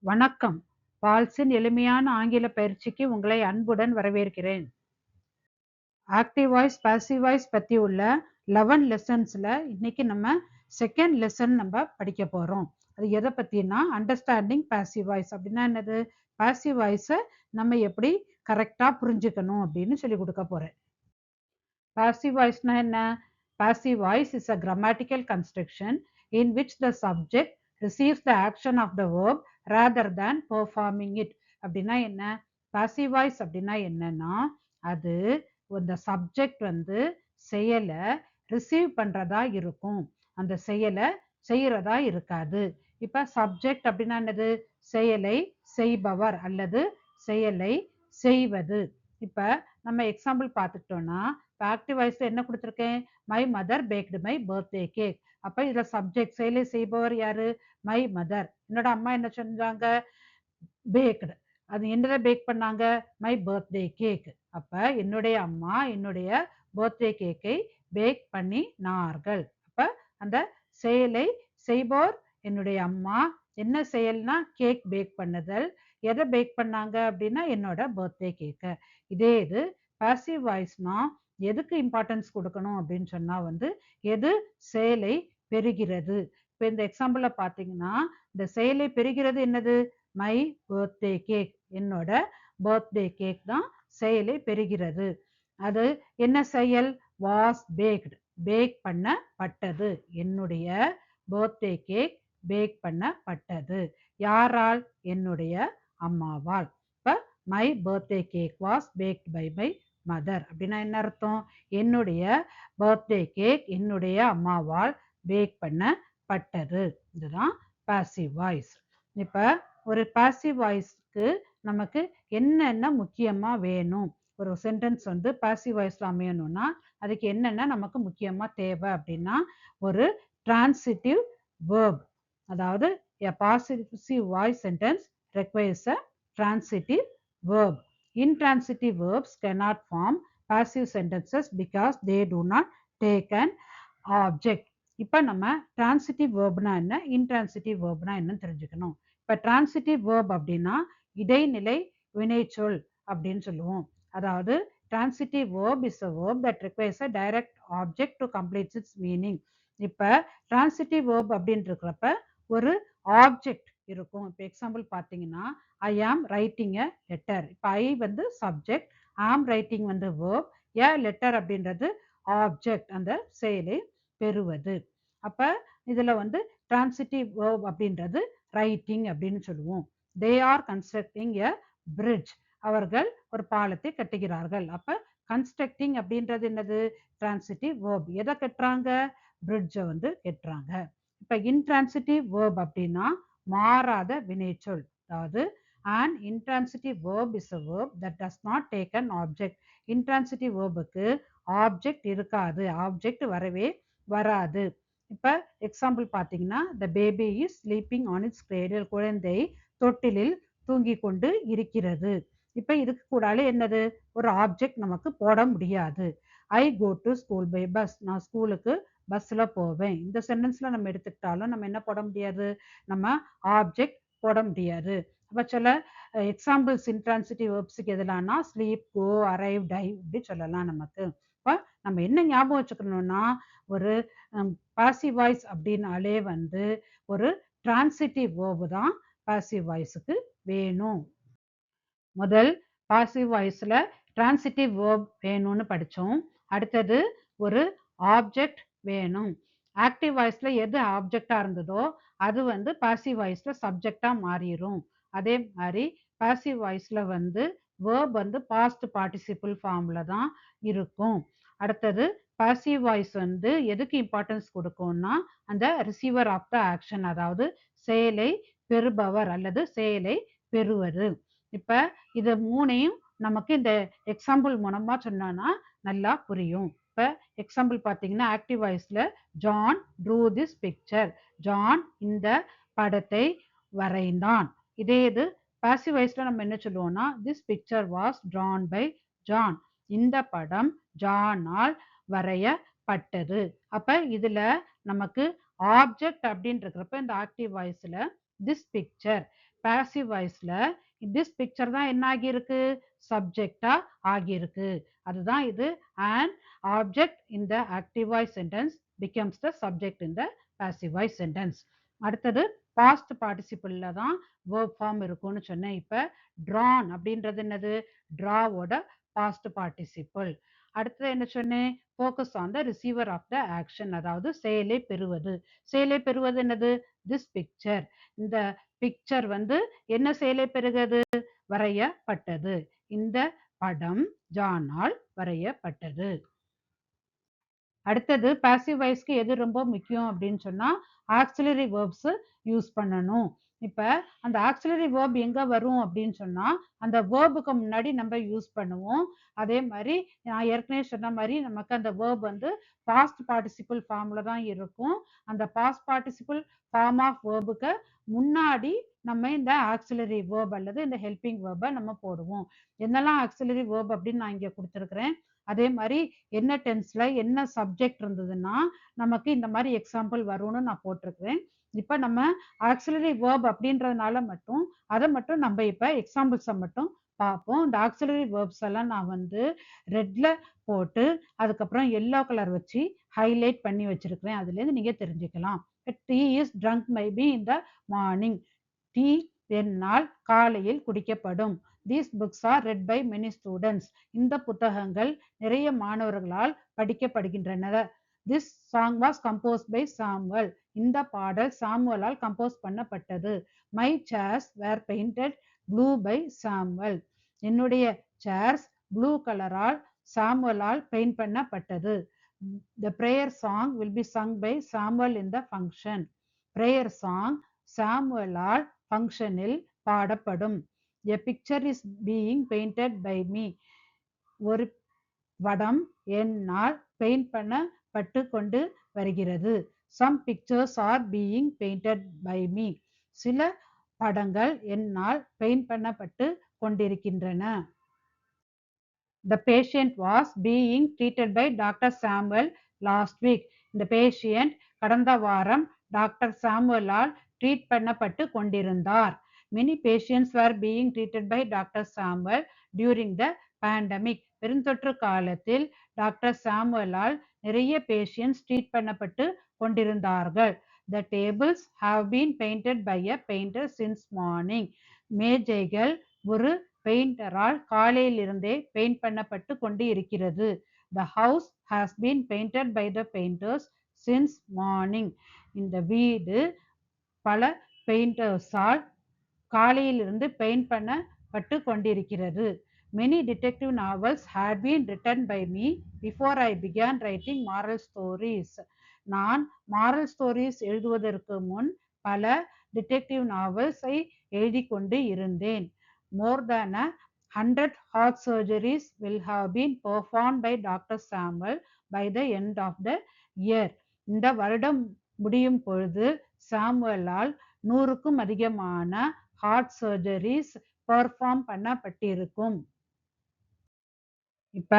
வணக்கம். பால்ஸின் எளிமையான ஆங்கில பயிற்சிக்கு உங்களை அன்புடன் வரவேற்கிறேன். ஆக்டிவ் வாய்ஸ், பாசிவ் வாய்ஸ் பத்தி உள்ள 11 லெசன்ஸ்ல இன்னைக்கு நம்ம செகண்ட் லெசன் நம்ம படிக்க போறோம். அது எதை பத்தினா அண்டர்ஸ்டாண்டிங் பாசிவ் வாய்ஸ். அப்படின்னா என்னது? பாசிவ் வாய்ஸை நம்ம எப்படி கரெக்டா புரிஞ்சுக்கணும் அப்படின்னு சொல்லி கொடுக்க போறேன். பாசிவ் வாய்ஸ்னா என்ன? Passive voice is a grammatical construction in which the subject receives the action of the verb rather than performing it. அப்படின்னா என்ன? Passive voice அப்படின்னா என்னன்னா, அது இந்த சப்ஜெக்ட் வந்து செயலை ரிசீவ் பண்றதா இருக்கும், அந்த செயலை செய்யறதா இருக்காது. இப்ப சப்ஜெக்ட் அப்படின்னா என்னது? செயலை செய்பவர் அல்லது செயலை செய்வது. இப்ப நம்ம எக்ஸாம்பிள் பார்த்துக்கிட்டோம்னா, ஆக்டிவ் வாய்ஸ்ல என்ன கொடுத்துருக்கேன்? My mother baked my birthday cake. அப்ப இதுல சப்ஜெக்ட் செயலை செய்பவர் யாரு? My mother. என்னோட அம்மா என்ன செஞ்சாங்க? பேக்டு. அது என்னதை பேக் பண்ணாங்க? My birthday cake. அப்ப என்னுடைய அம்மா என்னுடைய பர்த்டே கேக்கை பேக் பண்ணினார்கள். அப்ப அந்த செயலை செய்பவர் என்னுடைய அம்மா. என்ன செயல்னா கேக் பேக் பண்ணுதல். எதை பேக் பண்ணாங்க அப்படின்னா என்னோட பர்த்டே கேக்க. இதே இது பாசிவ் வாய்ஸ்னா எதுக்கு இம்பார்ட்டன்ஸ் கொடுக்கணும் அப்படின்னு சொன்னா வந்து எது செயலை பெறுகிறது. இப்ப இந்த எக்ஸாம்பிள பாத்தீங்கன்னா இந்த செயலை பெறுகிறது என்னது? My birthday cake. என்னோட பர்த்டே கேக் தான் செயலை பெறுகிறது. அது என்ன செயல்? Was packed. பேக் பண்ணப்பட்டது. என்னுடைய பர்த்டே கேக் பேக் பண்ணப்பட்டது. யாரால்? என்னுடைய அம்மாவால். இப்ப my birthday cake was baked by my mother. அப்படின்னா என்ன அர்த்தம்? என்னுடைய பர்த்டே கேக் என்னுடைய அம்மாவால் பேக் பண்ணப்பட்டது. இதுதான் பாசிவ் வாய்ஸ். இப்ப ஒரு பாசிவ் வாய்ஸ்க்கு நமக்கு என்னென்ன முக்கியமா வேணும்? ஒரு சென்டென்ஸ் வந்து பாசிவ் வாய்ஸ்ல அமையணும்னா அதுக்கு என்னென்ன நமக்கு முக்கியமா தேவை அப்படின்னா, ஒரு டிரான்சிட்டிவ் verb. அதாவது a passive voice sentence requires a transitive verb. Intransitive verbs cannot form passive sentences because they do not take an object. இப்ப நம்ம transitive verbனா என்ன, intransitive verbனா என்னன்னு தெரிஞ்சுக்கணும். இப்ப transitive verb அப்படின்னா இடைநிலை வினைச்சொல் அப்படின்னு சொல்லுவோம். அதாவது transitive verb is a verb that requires a direct object to complete its meaning. இப்ப transitive verb அப்படின்னு இருக்கிறப்ப ஒரு ஆப்ஜெக்ட் இருக்கும். இப்ப எக்ஸாம்பிள் பார்த்தீங்கன்னா ஐ ஆம் ரைட்டிங் எ லெட்டர். இப்ப ஐ வந்து சப்ஜெக்ட், ஆம் ரைட்டிங் வந்து verb, எ லெட்டர் அப்படின்றது ஆப்ஜெக்ட், அந்த செயலை பெறுவது. அப்ப இதுல வந்து டிரான்சிட்டிவ் verb அப்படின்றது ரைட்டிங் அப்படின்னு சொல்லுவோம். They are constructing a bridge. அவர்கள் ஒரு பாலத்தை கட்டுகிறார்கள். அப்ப கன்ஸ்ட்ரக்டிங் அப்படின்றது என்னது? Transitive verb. எதை கட்டுறாங்க? பிரிட்ஜை வந்து கட்டுறாங்க. இப்ப இன்ட்ரான்சிட்டிவ் verb அப்படின்னா மாறாத வினைச்சொல். அதாவது an intransitive verb is a verb that does not take an object. intransitive verbுக்கு ஆப்ஜெக்ட் இருக்காது, ஆப்ஜெக்ட் வரவே வராது. இப்ப எக்ஸாம்பிள் பார்த்தீங்கன்னா the baby is sleeping on its cradle. குழந்தை தொட்டிலில் தூங்கிக் கொண்டு இருக்கிறது. இப்ப இதுக்கு கூடாலே என்னது? ஒரு ஆப்ஜெக்ட் நமக்கு போட முடியாது. I go to school by bus. நான் ஸ்கூலுக்கு பஸ்ல போவேன். இந்த சென்டென்ஸ்ல நம்ம எடுத்துக்கிட்டாலும் நம்ம என்ன போட முடியாது? நம்ம ஆப்ஜெக்ட் போட முடியாது. அப்ப சில எக்ஸாம்பிள்ஸ் இன்ட்ரான்சிட்டிவ் வெர்ப்ஸுக்கு எதுலாம்னா ஸ்லீப், கோ, அரைவ், டைவ் இப்படி சொல்லலாம் நமக்கு. இப்ப நம்ம என்ன ஞாபகம் வச்சுக்கணும்னா ஒரு பாசிவ் வாய்ஸ் அப்படின்னாலே வந்து ஒரு டிரான்சிட்டிவ் verb தான் பாசிவ் வாய்ஸுக்கு வேணும். முதல் பாசிவ் வாய்ஸ்ல டிரான்சிட்டிவ் verb வேணும்னு படிச்சோம். அடுத்தது ஒரு ஆப்ஜெக்ட் வேணும். ஆக்டிவ் வாய்ஸ்ல எது ஆப்ஜெக்டா இருந்ததோ அது வந்து பாசிவ் வாய்ஸ்ல சப்ஜெக்டா மாறிடும். அதே மாதிரி பாசிவ் வாய்ஸ்ல வந்து verb வந்து பாஸ்ட் பார்ட்டிசிபிள் ஃபார்ம்ல தான் இருக்கும். அடுத்தது பாசிவ் வாய்ஸ் வந்து எதுக்கு இம்பார்ட்டன்ஸ் கொடுக்கும்னா அந்த ரிசீவர் ஆஃப் த ஆக்ஷன், அதாவது செயலை பெறுபவர் அல்லது செயலை பெறுவது. இப்ப இத மூணையும் நமக்கு இந்த எக்ஸாம்பிள் மூலமா சொன்னோம்னா நல்லா புரியும். இப்ப எக்ஸாம்பிள் பார்த்தீங்கன்னா ஆக்டிவ் வாய்ஸ்ல John true this picture. John இந்த படத்தை வரைந்தான். இதே இது பாசிவ் வாய்ஸ்ல நம்ம என்ன சொல்லுவோம்னா this picture was drawn by John. இந்த படம் ஜானால் வரையப்பட்டது. அப்ப இதுல நமக்கு ஆப்ஜெக்ட் அப்படின்னு இருக்கிறப்ப இந்த ஆக்டிவ் வாய்ஸ்ல திஸ் பிக்சர், பாசிவ் வாய்ஸ்ல this picture தான் என்ன ஆகியிருக்கு சப்ஜெக்டா ஆகியிருக்கு. அதுதான் இது an object in the active voice sentence becomes the subject in the passive voice sentence. அடுத்தது past participle தான் verb form இருக்கும்னு சொன்னேன். இப்ப drawn அப்படின்றது என்னது drawவோட past participle. அடுத்தது என்ன சொன்னேன் focus on the receiver of the action, அதாவது செயலை பெறுவது. செயலை பெறுவது என்னது this picture. இந்த பிக்சர் என்ன செயலை பெறுகிறது வரையப்பட்டது. இந்த படம் ஜானால் வரையப்பட்டது. அடுத்தது பாசிவ் வாய்ஸ்க்கு எது ரொம்ப முக்கியம் அப்படின்னு சொன்னா ஆக்சிலரி வேர்ப்ஸ் யூஸ் பண்ணணும். இப்ப அந்த ஆக்சிலரி வேர்ப் எங்க வரும் அப்படின்னு சொன்னா அந்த வேர்புக்கு முன்னாடி நம்ம யூஸ் பண்ணுவோம். அதே மாதிரி நான் ஏற்கனவே சொன்ன மாதிரி நமக்கு அந்த வேர்ப் பாஸ்ட் பார்ட்டிசிபிள் ஃபார்ம்ல தான் இருக்கும். அந்த பாஸ்ட் பார்ட்டிசிபிள் ஃபார்ம் ஆஃப் வேர்புக்கு முன்னாடி நம்ம இந்த ஆக்சிலரி வேர்ப் அல்லது இந்த ஹெல்பிங் வேர்பை நம்ம போடுவோம். என்னெல்லாம் ஆக்சிலரி வேர்ப் அப்படின்னு நான் இங்க கொடுத்துருக்கிறேன். அதே மாதிரி என்ன டென்ஸ்ல என்ன சப்ஜெக்ட் இருந்ததுன்னா நமக்கு இந்த மாதிரி எக்ஸாம்பிள் வரும்னு நான் போட்டிருக்கிறேன். இப்ப நம்ம ஆக்சிலரி வேர்ப் அப்படின்றதுனால மட்டும் அதை மட்டும் நம்ம இப்ப எக்ஸாம்பிள்ஸை மட்டும் பார்ப்போம். இந்த ஆக்சிலரி வேர்ப்ஸ் எல்லாம் நான் ரெட்ல போட்டு அதுக்கப்புறம் எல்லோ கலர் வச்சு ஹைலைட் பண்ணி வச்சிருக்கிறேன். அதுல இருந்து நீங்க தெரிஞ்சுக்கலாம். Tea is drunk maybe in the morning. Tea என்னால் காலையில் குடிக்கப்படும். These books are read by many students. இந்த புத்தகங்கள் நிறைய மாணவர்களால் படிக்கப்படுகின்றன. This song was composed by Samuel. இந்த பாடல் சாமுவலால் கம்போஸ் பண்ணப்பட்டது. My chairs were painted blue by Samuel. என்னுடைய சேர்ஸ் ப்ளூ கலரால் சாமுவலால் பெயிண்ட் பண்ணப்பட்டது. The prayer song will be sung by Samuel in the function. Prayer song சாமுவலால் ஃபங்க்ஷனில் பாடப்படும். A picture is being painted by me. ஒரு வடம் என்னால் paint பண்ணப்பட்டு கொண்டு வருகிறது. Some pictures are being painted by me. சில படங்கள் என்னால் பெயிண்ட் பண்ணப்பட்டு கொண்டிருக்கின்றன. The patient was being treated by Dr. Samuel last week. இந்த patient கடந்த வாரம் டாக்டர் சாமுவலால் ட்ரீட் பண்ணப்பட்டு கொண்டிருந்தார். Many patients were being treated by Dr. Samuel during the pandemic. பெருந்தொற்று காலத்தில் டாக்டர் சாமுவலால் நிறைய பேஷியன்ஸ் ட்ரீட் பண்ணப்பட்டு கொண்டிருந்தார்கள். The tables have been painted by a painter since morning. மேஜைகள் ஒரு பெயிண்டரால் காலையில் இருந்தே பெயிண்ட் பண்ணப்பட்டு கொண்டு இருக்கிறது. The house has been painted by the painters since morning. இந்த வீடு பல பெயிண்டர்ஸால் காலையில் இருந்து பெயிண்ட் பண்ணப்பட்டு கொண்டிருக்கிறது. Many detective novels had been written by me before I began writing moral stories. நான் moral stories எழுதுவதற்கு முன் பல டிடெக்டிவ் நாவல்ஸை எழுதி கொண்டு இருந்தேன். More than 100 heart surgeries will have been performed by Dr. Samuel by the end of the year. இந்த வருடம் முடியும் பொழுது சாமுவலால் 100க்கும் அதிகமான ஹார்ட் சர்ஜரிஸ் பெர்ஃபார்ம் பண்ணப்பட்டிருக்கும். இப்ப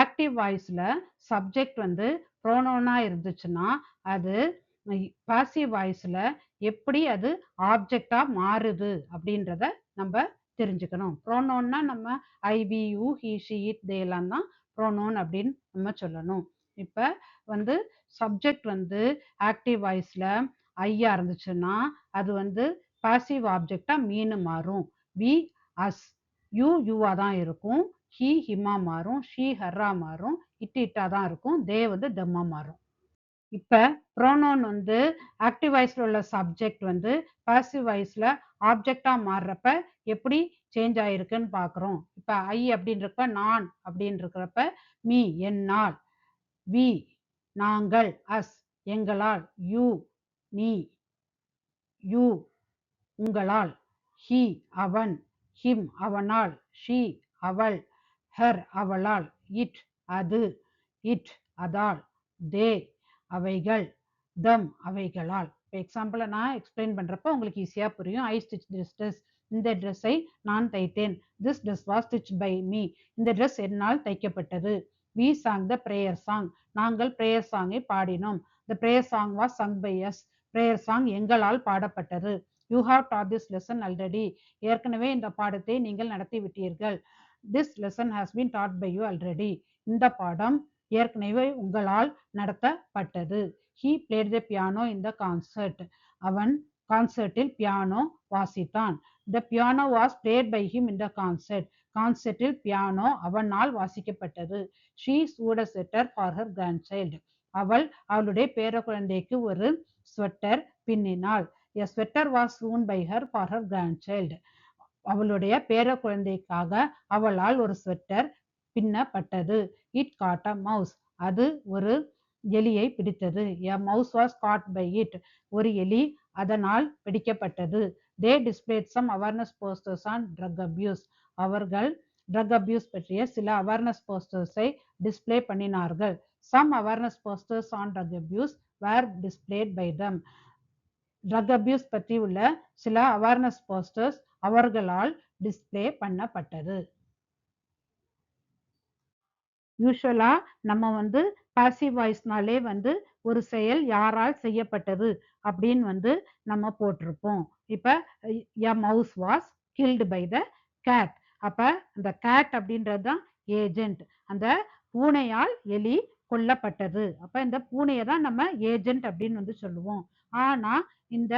ஆக்டிவ் வாய்ஸ்ல சப்ஜெக்ட் ப்ரோனோனா இருந்துச்சுன்னா அது பாசிவ் வாய்ஸ்ல எப்படி அது ஆப்ஜெக்டா மாறுது அப்படின்றத நம்ம தெரிஞ்சுக்கணும். ப்ரோனோன்னா நம்ம I we you he she it இதெல்லாம் தான் ப்ரோனோன் அப்படின்னு நம்ம சொல்லணும். இப்ப சப்ஜெக்ட் ஆக்டிவ் வாய்ஸ்ல ஐயா இருந்துச்சுன்னா அது பாசிவ் ஆப்ஜெக்டா மீனு மாறும். வி அஸ் யூ யூவா தான் இருக்கும். ஹி ஹிமா மாறும். ஷீ ஹர்ரா மாறும். இட் இட்டா தான் இருக்கும். தே தெம்மா மாறும். இப்ப ப்ரோனோன் ஆக்டிவ் வாய்ஸ்ல உள்ள சப்ஜெக்ட் பாசிவ் வாய்ஸ்ல ஆப்ஜெக்டா மாறுறப்ப எப்படி சேஞ்ச் ஆயிருக்குன்னு பாக்குறோம். இப்ப ஐ அப்படின்றப்ப நான் அப்படின்னு இருக்கிறப்ப மீ என்னால், வி நாங்கள், அஸ் எங்களால், யூ நீ, யூ உங்களால், ஹி அவன், ஹிம் அவனால், ஷீ அவள், ஹர் அவளால், இட் அது, இட் அதால், தே அவைகள், தம் அவைகளால். எக்ஸாம்பிள நான் எக்ஸ்பிளைன் பண்றப்ப உங்களுக்கு ஈஸியா புரியும். I stitch this dress. இந்த ட்ரெஸ்ஸை நான் தைத்தேன். This dress was stitch by me. இந்த ட்ரெஸ் என்னால் தைக்கப்பட்டது. We sang the prayer song. நாங்கள் பிரேயர் சாங்கை பாடினோம். The prayer song was sung by us. Prayer song எங்களால் பாடப்பட்டது. You have taught this lesson already. ஏற்கனவே இந்த பாடத்தை நீங்கள் நடத்தி விட்டீர்கள். This lesson has been taught by you already. இந்த பாடம் ஏற்கனவே உங்களால் நடத்தப்பட்டது. He played the piano in the concert. அவன் கான்சர்ட்டில் பியானோ வாசித்தான். The piano was played by him in the concert. கான்சர்ட்டில் பியானோ அவனால் வாசிக்கப்பட்டது. She sewed a sweater for her grandchild. அவள் அவளுடைய பேர குழந்தைக்கு ஒரு sweater பின்னினாள். A sweater was sewn by her for her grandchild. அவளுடைய பேர குழந்தைக்காக அவளால் ஒரு sweater பின்னப்பட்டது. It caught a mouse. அது ஒரு எலியை பிடித்தது. A mouse was caught by it. ஒரு எலி அதனால் பிடிக்கப்பட்டது. They displayed some awareness posters on drug abuse. அவர்கள் drug abuse பற்றிய சில awareness posters-ஐ display பண்ணினார்கள். Some awareness posters on drug abuse were displayed by them. drug abuse பற்றி உள்ள சில awareness posters அவர்களால் display பண்ணப்பட்டது. யூஸ்வலா நம்ம வந்து பாசிவ் வாய்ஸ்னாலே வந்து ஒரு செயல் யாரால் செய்யப்பட்டது அப்படின்னு வந்து நம்ம போட்டிருப்போம். இப்ப a mouse was killed by the cat. அப்ப அந்த cat அப்படின்றது தான் ஏஜென்ட். அந்த பூனையால் எலி கொல்லப்பட்டது. அப்ப இந்த பூனையை தான் நம்ம ஏஜென்ட் அப்படின்னு வந்து சொல்லுவோம். ஆனா இந்த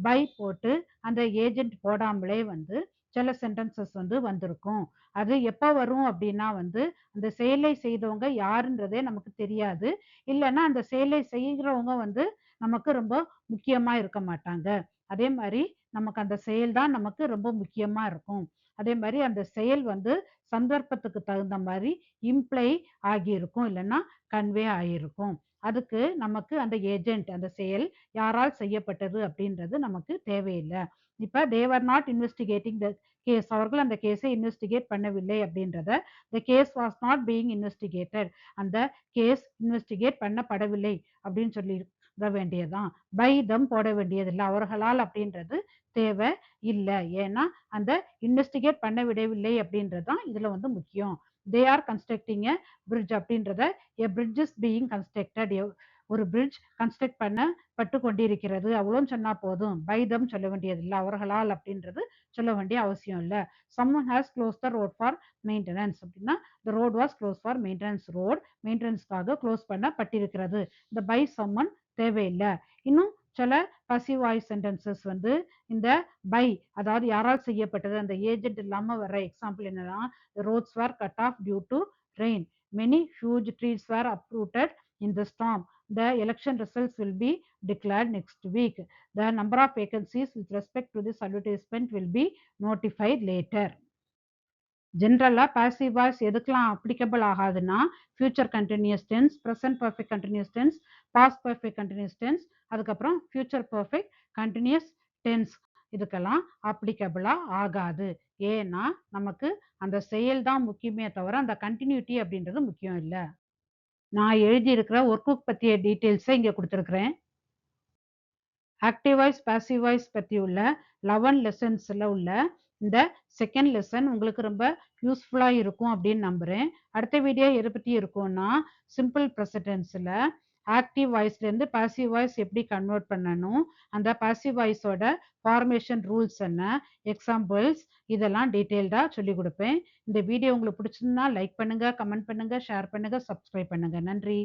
பை போட்டு அந்த ஏஜென்ட் போடாமலே வந்து சில சென்டென்சஸ் வந்து வந்திருக்கும். அது எப்ப வரும் அப்படின்னா வந்து அந்த செயலை செய்தவங்க யாருன்றதே நமக்கு தெரியாது. இல்லைன்னா அந்த செயலை செய்கிறவங்க வந்து நமக்கு ரொம்ப முக்கியமா இருக்க மாட்டாங்க. அதே மாதிரி நமக்கு அந்த செயல் தான் நமக்கு ரொம்ப முக்கியமா இருக்கும். அதே மாதிரி அந்த செயல் வந்து சந்தர்ப்பத்துக்கு தகுந்த மாதிரி இம்ப்ளை ஆகியிருக்கும், இல்லைன்னா கன்வே ஆகியிருக்கும். அதுக்கு நமக்கு அந்த ஏஜென்ட், அந்த செயல் யாரால் செய்யப்பட்டது அப்படின்றது நமக்கு தேவையில்லை. இப்ப they were not investigating the case. அவர்கள் அந்த கேஸை இன்வெஸ்டிகேட் பண்ணவில்லை அப்படின்றத the case was not being investigated. அந்த கேஸ் இன்வெஸ்டிகேட் பண்ணப்படவில்லை அப்படின்னு சொல்லி வேண்டியதுதான். பை தம் போட வேண்டியதில்லை. அவர்களால் அப்படின்றது தேவை இல்லை. ஏன்னா அந்த இன்வெஸ்டிகேட் பண்ண விடவில்லை அப்படின்றது தான் இதுல வந்து முக்கியம். They are constructing a bridge அப்படின்றத a bridge is being constructed. ஒரு பிரிட்ஜ் கன்ஸ்ட்ரக்ட் பண்ணப்பட்டு கொண்டிருக்கிறது அவ்வளோன்னு சொன்னா போதும். பை தம் சொல்ல வேண்டியதில்லை. அவர்களால் அப்படின்றது சொல்ல வேண்டிய அவசியம் இல்லை. someone has closed the road for maintenance அப்படின்னா the road was closed for maintenance. road மெயின்டெனன்ஸ்க்காக க்ளோஸ் பண்ணப்பட்டிருக்கிறது. இந்த by someone தேவையில்லை. இன்னும் சில passive voice sentences வந்து இந்த by, அதாவது யாரால் செய்யப்பட்டது, அந்த ஏஜென்ட் இல்லாம வர்ற எக்ஸாம்பிள் என்னன்னா the roads were cut off due to rain. many huge trees were uprooted in the storm. The election results will be declared next week. The number of vacancies with respect to this advertisement will be notified later. ஜென்ரலா passive voice எதுக்கெல்லாம் applicable ஆகாதுன்னா future continuous tense, present perfect continuous tense, past perfect continuous tense, அதுக்கப்புறம் future perfect continuous tense, இதுக்கெல்லாம் அப்ளிகபிளா ஆகாது. ஏன்னா நமக்கு அந்த செயல் தான் முக்கியமே தவிர அந்த கண்டினியூட்டி அப்படின்றது முக்கியம் இல்லை. நான் எழுதியிருக்கிற ஒர்க் புக் பற்றிய டீட்டெயில்ஸை இங்கே கொடுத்துருக்குறேன். ஆக்டிவ் வாய்ஸ் பாசிவ் வாய்ஸ் பற்றி உள்ள 11 லெசன்ஸில் உள்ள இந்த செகண்ட் லெசன் உங்களுக்கு ரொம்ப யூஸ்ஃபுல்லாக இருக்கும் அப்படின்னு நம்புகிறேன். அடுத்த வீடியோ எதை பற்றி இருக்கும்னா சிம்பிள் ப்ரெசன்டென்ஸில் ஆக்டிவ் வாய்ஸ்லேருந்து பாசிவ் வாய்ஸ் எப்படி கன்வெர்ட் பண்ணணும், அந்த பாசிவ் வாய்ஸோட ஃபார்மேஷன் ரூல்ஸ் என்ன, எக்ஸாம்பிள்ஸ், இதெல்லாம் டீட்டெயில்டாக சொல்லி கொடுப்பேன். இந்த வீடியோ உங்களுக்கு பிடிச்சிருந்தா லைக் பண்ணுங்கள், கமெண்ட் பண்ணுங்கள், ஷேர் பண்ணுங்கள், சப்ஸ்கிரைப் பண்ணுங்கள். நன்றி.